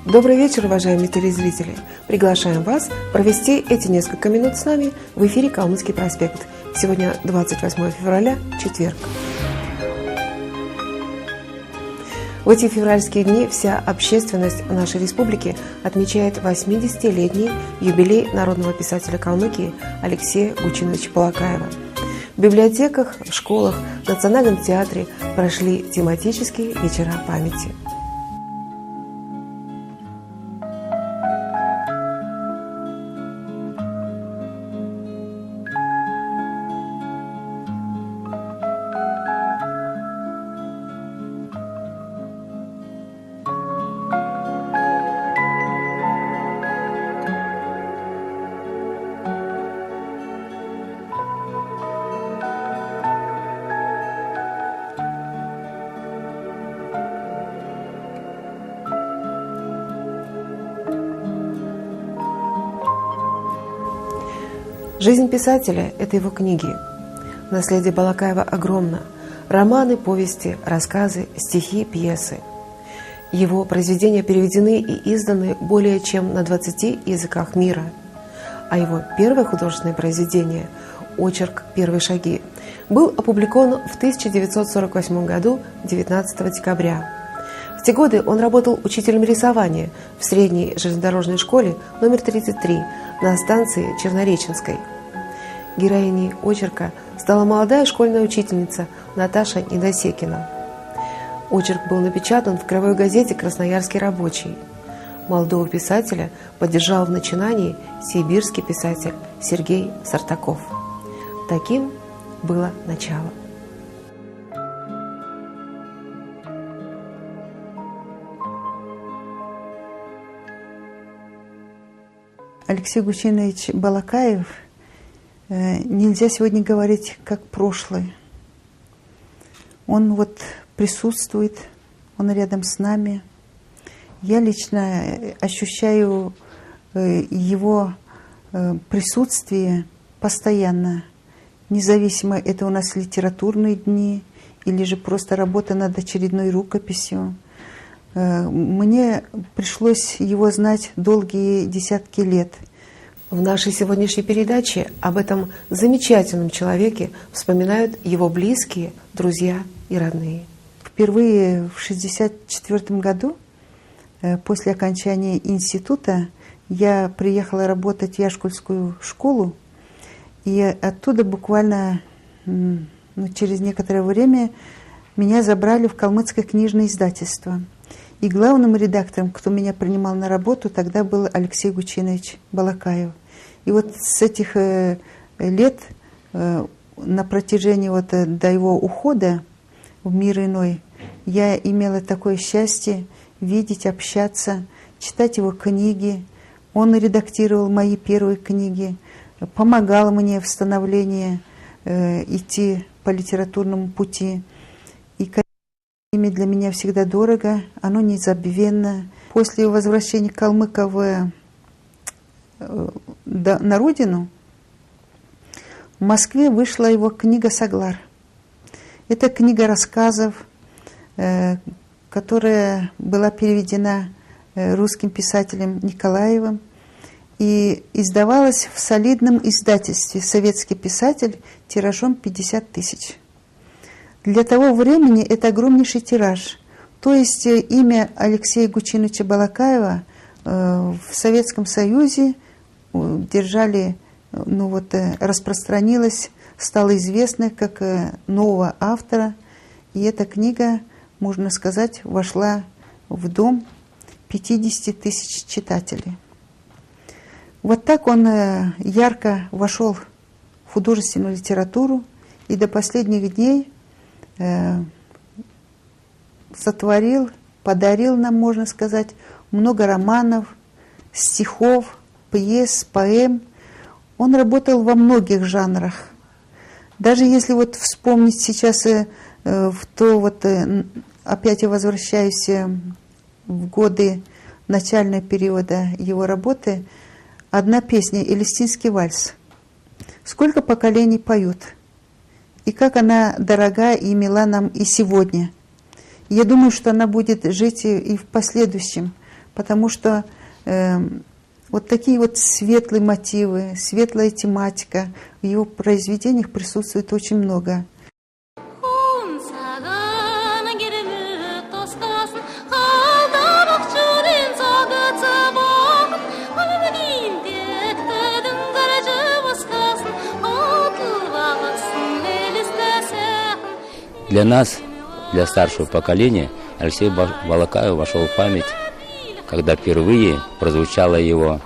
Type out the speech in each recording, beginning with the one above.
Добрый вечер, уважаемые телезрители! Приглашаем вас провести эти несколько минут с нами в эфире «Калмыцкий проспект». Сегодня 28 февраля, четверг. В эти февральские дни вся общественность нашей республики отмечает 80-летний юбилей народного писателя Калмыкии Алексея Гучиновича Балакаева. В библиотеках, в школах, в Национальном театре прошли тематические вечера памяти. Жизнь писателя – это его книги. Наследие Балакаева огромно. Романы, повести, рассказы, стихи, пьесы. Его произведения переведены и изданы более чем на 20 языках мира. А его первое художественное произведение «Очерк. Первые шаги» был опубликован в 1948 году, 19 декабря. В те годы он работал учителем рисования в средней железнодорожной школе номер 33 на станции Чернореченской. Героиней очерка стала молодая школьная учительница Наташа Недосекина. Очерк был напечатан в краевой газете «Красноярский рабочий». Молодого писателя поддержал в начинании сибирский писатель Сергей Сартаков. Таким было начало. Алексей Гучинович Балакаев нельзя сегодня говорить как прошлый. Он вот присутствует, он рядом с нами. Я лично ощущаю его присутствие постоянно, независимо, это у нас литературные дни или же просто работа над очередной рукописью. Мне пришлось его знать долгие десятки лет. В нашей сегодняшней передаче об этом замечательном человеке вспоминают его близкие, друзья и родные. Впервые в 1964 году, после окончания института, я приехала работать в Яшкульскую школу, и оттуда буквально через некоторое время меня забрали в Калмыцкое книжное издательство. И главным редактором, кто меня принимал на работу, тогда был Алексей Гучинович Балакаев. И вот с этих лет, на протяжении до его ухода в мир иной, я имела такое счастье видеть, общаться, читать его книги. Он редактировал мои первые книги, помогал мне в становлении идти по литературному пути. И имя для меня всегда дорого, оно незабвенно. После возвращения калмыков на родину в Москве вышла его книга «Саглар». Это книга рассказов, которая была переведена русским писателем Николаевым и издавалась в солидном издательстве «Советский писатель» тиражом 50 тысяч. Для того времени это огромнейший тираж. То есть имя Алексея Гучиновича Балакаева в Советском Союзе держали, распространилось, стало известно как нового автора. И эта книга, можно сказать, вошла в дом 50 тысяч читателей. Вот так он ярко вошел в художественную литературу и до последних дней сотворил, подарил нам, можно сказать, много романов, стихов, пьес, поэм. Он работал во многих жанрах. Даже если вспомнить сейчас опять я возвращаюсь в годы начального периода его работы одна песня «Элистинский вальс». Сколько поколений поют, и как она дорога и мила нам и сегодня. Я думаю, что она будет жить и в последующем, потому что вот такие вот светлые мотивы, светлая тематика в его произведениях присутствует очень много. Для нас, для старшего поколения, Алексей Балакаев вошел в память, когда впервые прозвучала его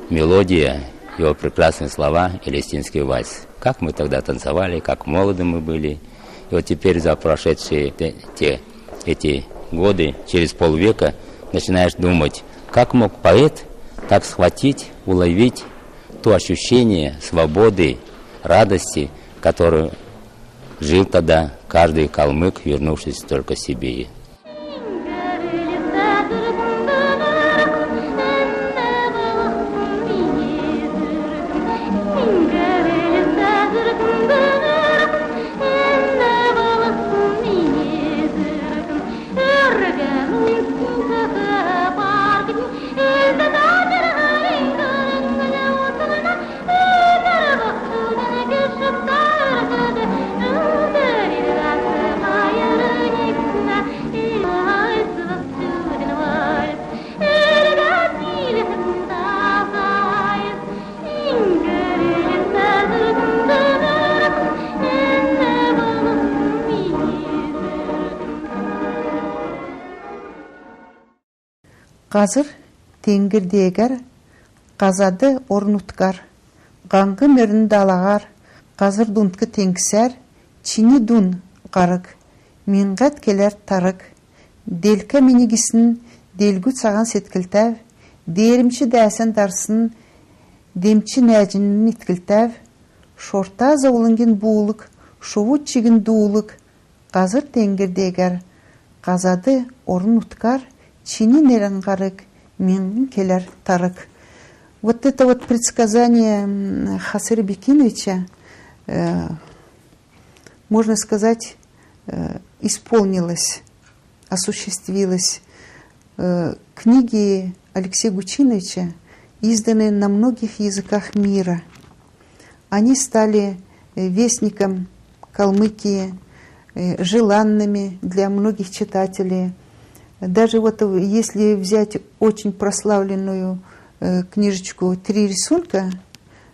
мелодия, его прекрасные слова «Элистинский вальс». Как мы тогда танцевали, как молоды мы были. И вот теперь за прошедшие эти годы, через полвека, начинаешь думать, как мог поэт так схватить, уловить то ощущение свободы, радости, которую жил тогда каждый калмык, вернувшись только к себе. Қазір теңгірдегер, қазады орнуткар, ғаңғы мерін далағар, қазір дұнтқы теңкісәр, чини дұн қарық, менғат келер тарық, делка менегісін, делгүт саған сеткілтәв, деримші дәсін дарсын, демчі нәжінін иткілтәв, шорта заулынген буылық, шовут чигін дуылық, қазір теңгірдегер, қазады орнуткар, чини неренгарык, мен келер тарык. Вот это вот предсказание Хасыра Бекиновича, можно сказать, исполнилось, осуществилось. Книги Алексея Гучиновича изданы на многих языках мира. Они стали вестником Калмыкии, желанными для многих читателей. Даже вот если взять очень прославленную книжечку «Три рисунка»,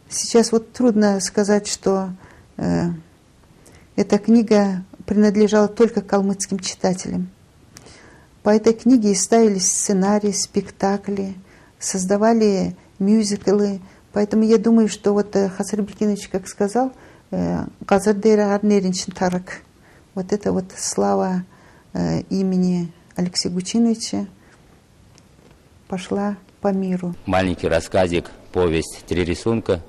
сейчас вот трудно сказать, что эта книга принадлежала только калмыцким читателям. По этой книге ставились сценарии, спектакли, создавали мюзиклы. Поэтому я думаю, что вот Хасыр Бекинович, как сказал, «Казар дейрагар неринчин тарык». Вот это вот слава имени Алексея Гучиновича пошла по миру. Маленький рассказик, повесть «Три рисунка»,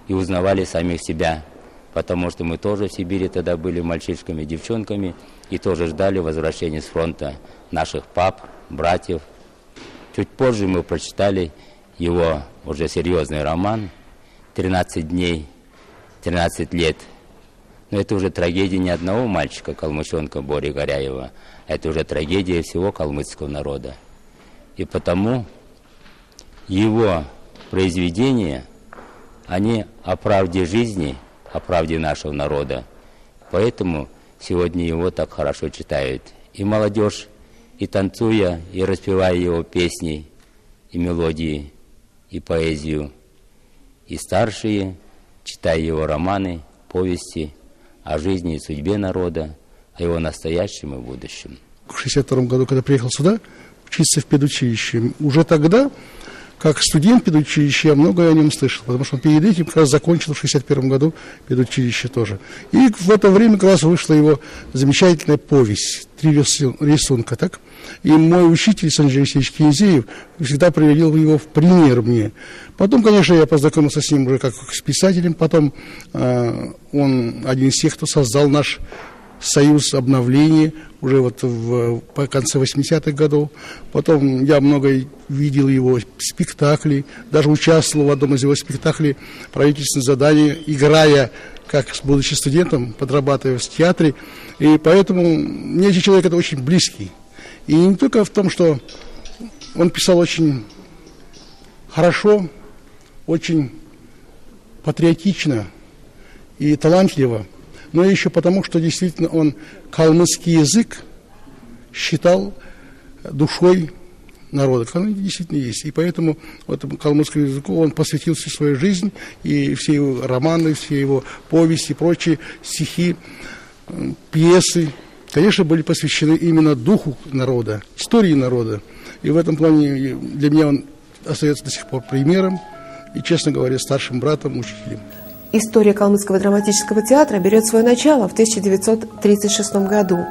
и узнавали самих себя, потому что мы тоже в Сибири тогда были мальчишками, девчонками, и тоже ждали возвращения с фронта наших пап, братьев. Чуть позже мы прочитали его уже серьезный роман «13 дней, 13 лет». Но это уже трагедия не одного мальчика, калмычонка Бори Горяева, это уже трагедия всего калмыцкого народа. И потому его произведения, они о правде жизни, о правде нашего народа. Поэтому сегодня его так хорошо читают и молодежь, и танцуя, и распевая его песни, и мелодии, и поэзию, и старшие, читая его романы, повести о жизни и судьбе народа, о его настоящем и будущем. В 1962 году, когда приехал сюда, учиться в педучилище, уже тогда, как студент педучилища, я многое о нем слышал, потому что он перед этим как раз закончил в 1961 году педучилище тоже. И в это время как раз вышла его замечательная повесть «Три рисунка». Так? И мой учитель Санджей Алексеевич Кинзеев всегда приводил его в пример мне. Потом, конечно, я познакомился с ним уже как с писателем. Потом он один из тех, кто создал наш союз обновления уже вот по конце 80-х годов. Потом я много видел его спектаклей, даже участвовал в одном из его спектаклей «Правительственное задание», играя, как будучи студентом, подрабатывая в театре. И поэтому мне этот человек это очень близкий. И не только в том, что он писал очень хорошо, очень патриотично и талантливо, но еще потому, что действительно он калмыцкий язык считал душой народа. Он действительно есть. И поэтому этому калмыцкому языку он посвятил всю свою жизнь, и все его романы, все его повести, прочие стихи, пьесы, конечно, были посвящены именно духу народа, истории народа. И в этом плане для меня он остается до сих пор примером и, честно говоря, старшим братом, учителем. История Калмыцкого драматического театра берет свое начало в 1936 году.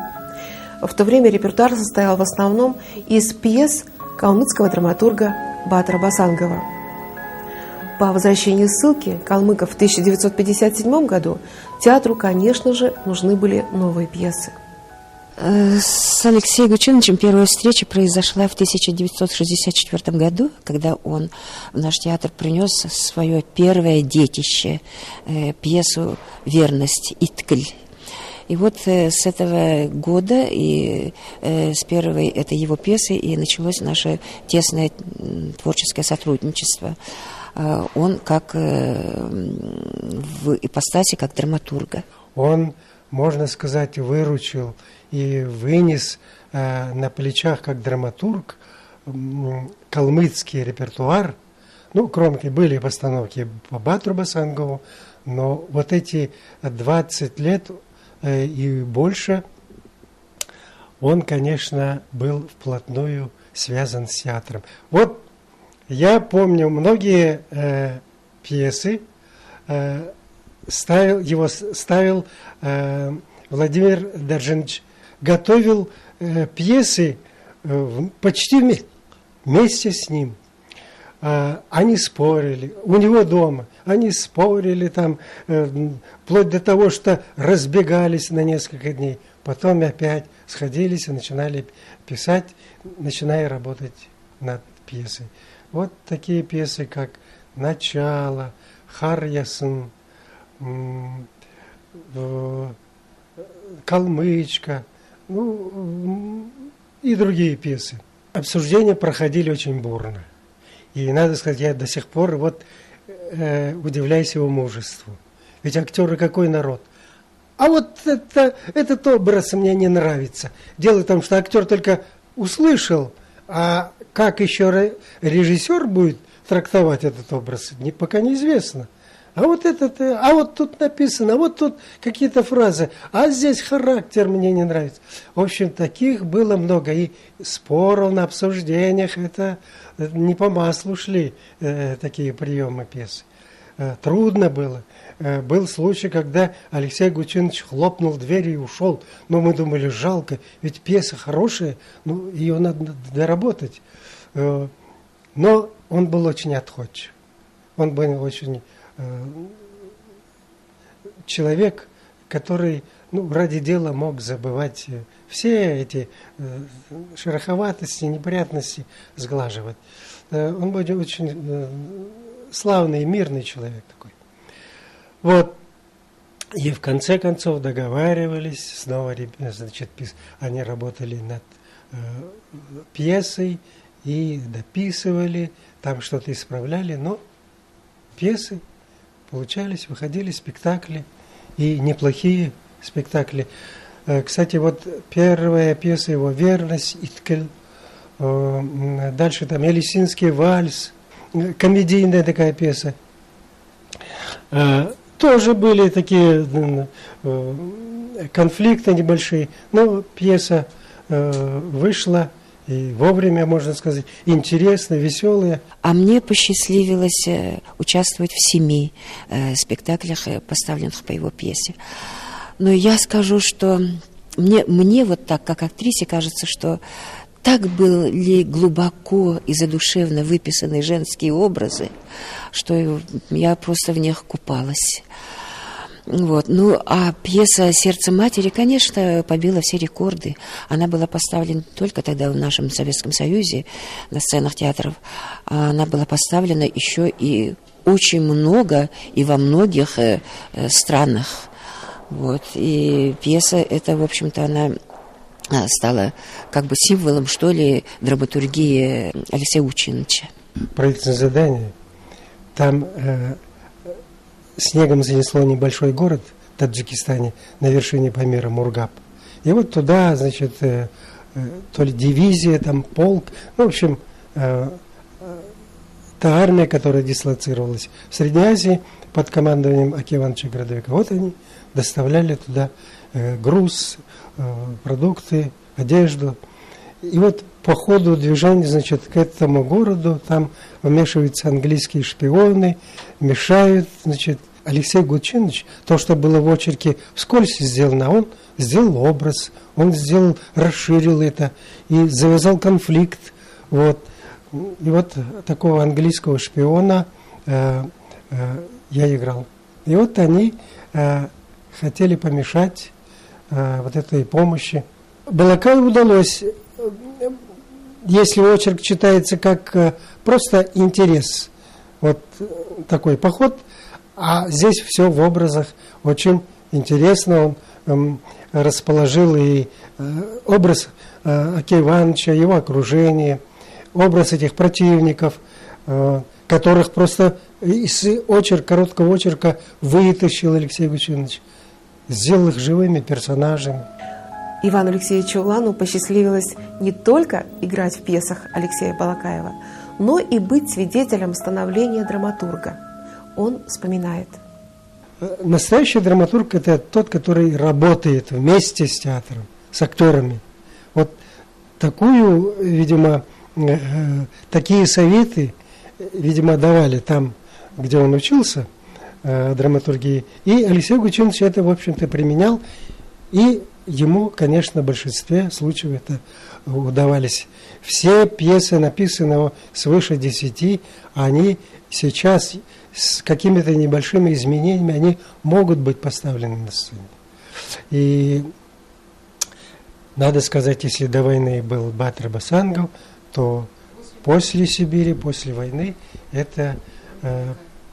В то время репертуар состоял в основном из пьес калмыцкого драматурга Батыра Басангова. По возвращении ссылки калмыков в 1957 году театру, конечно же, нужны были новые пьесы. С Алексеем Гучиновичем первая встреча произошла в 1964 году, когда он в наш театр принес свое первое детище, пьесу «Верность» «Иткль». И вот с этого года и с первой этой его пьесы и началось наше тесное творческое сотрудничество. Он как в ипостаси, как драматурга. Он, можно сказать, выручил и вынес на плечах как драматург калмыцкий репертуар. Ну, кроме были постановки по Батыру Басангову, но вот эти 20 лет и больше он, конечно, был вплотную связан с театром. Вот я помню многие пьесы, ставил Владимир Даржанович, готовил пьесы почти вместе с ним. Они спорили у него дома, они спорили там, вплоть до того, что разбегались на несколько дней. Потом опять сходились и начинали писать, начиная работать над пьесой. Вот такие пьесы, как «Начало», «Хар Ясын», «Калмычка», ну, и другие пьесы. Обсуждения проходили очень бурно. И надо сказать, я до сих пор вот удивляюсь его мужеству. Ведь актеры какой народ? А вот этот образ мне не нравится. Дело в том, что актер только услышал, а как еще режиссер будет трактовать этот образ, пока неизвестно. А вот тут написано, а вот тут какие-то фразы, а здесь характер мне не нравится. В общем, таких было много. И споров на обсуждениях, это не по маслу шли такие приемы пьесы. Трудно было. Был случай, когда Алексей Гучинович хлопнул дверью и ушел. Но мы думали, жалко, ведь пьеса хорошая, ну, ее надо доработать. Но он был очень отходчив. Он был очень человек, который ради дела мог забывать все эти шероховатости, неприятности, сглаживать. Он был очень славный, мирный человек такой. Вот. И в конце концов договаривались, снова, значит, они работали над пьесой и дописывали, там что-то исправляли, но пьесы получались, выходили спектакли, и неплохие спектакли. Кстати, вот первая пьеса его «Верность», «Иткль», дальше там «Елисинский вальс», комедийная такая пьеса. Тоже были такие конфликты небольшие, но пьеса вышла, и вовремя, можно сказать, интересная, веселая. А мне посчастливилось участвовать в 7 спектаклях, поставленных по его пьесе. Но я скажу, что мне вот так, как актрисе, кажется, что так были глубоко и задушевно выписаны женские образы, что я просто в них купалась. Вот. Ну, а пьеса «Сердце матери», конечно, побила все рекорды. Она была поставлена только тогда в нашем Советском Союзе на сценах театров. А она была поставлена еще и очень много и во многих странах. Вот. И пьеса эта, в общем-то, она стала как бы символом, что ли, драматургии Алексея Учиновича. Правительственное задание. Там снегом занесло небольшой город в Таджикистане на вершине Памира, Мургаб. И вот туда, значит, то ли дивизия, там полк, ну, в общем, та армия, которая дислоцировалась в Средней Азии под командованием Акива Ивановича Городовика, вот они доставляли туда груз, продукты, одежду. И вот по ходу движения, значит, к этому городу там вмешиваются английские шпионы, мешают, значит, Алексей Гучинович, то, что было в очерке вскользь сделано, он сделал образ, он расширил это и завязал конфликт. Вот. И вот такого английского шпиона я играл. И вот они хотели помешать вот этой помощи. Балакаеву удалось, если очерк читается как просто интерес, вот такой поход, а здесь все в образах очень интересно. Он расположил и образ Акива Ивановича, его окружение, образ этих противников, которых просто из короткого очерка вытащил Алексей Гучинович, сделал их живыми персонажами. Ивану Алексеевичу Улану посчастливилось не только играть в пьесах Алексея Балакаева, но и быть свидетелем становления драматурга. Он вспоминает. Настоящий драматург – это тот, который работает вместе с театром, с актерами. Вот такую, видимо, такие советы, видимо, давали там, где он учился, драматургии. И Алексей Гучинович это, в общем-то, применял. И ему, конечно, в большинстве случаев это удавались. Все пьесы, написанные свыше 10, они сейчас с какими-то небольшими изменениями, они могут быть поставлены на сцене. И надо сказать, если до войны был Батыр Басангов, то после Сибири, после войны, это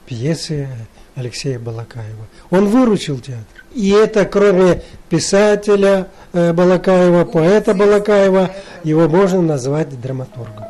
пьесы Алексея Балакаева. Он выручил театр. И это, кроме писателя Балакаева, поэта Балакаева, его можно назвать драматургом.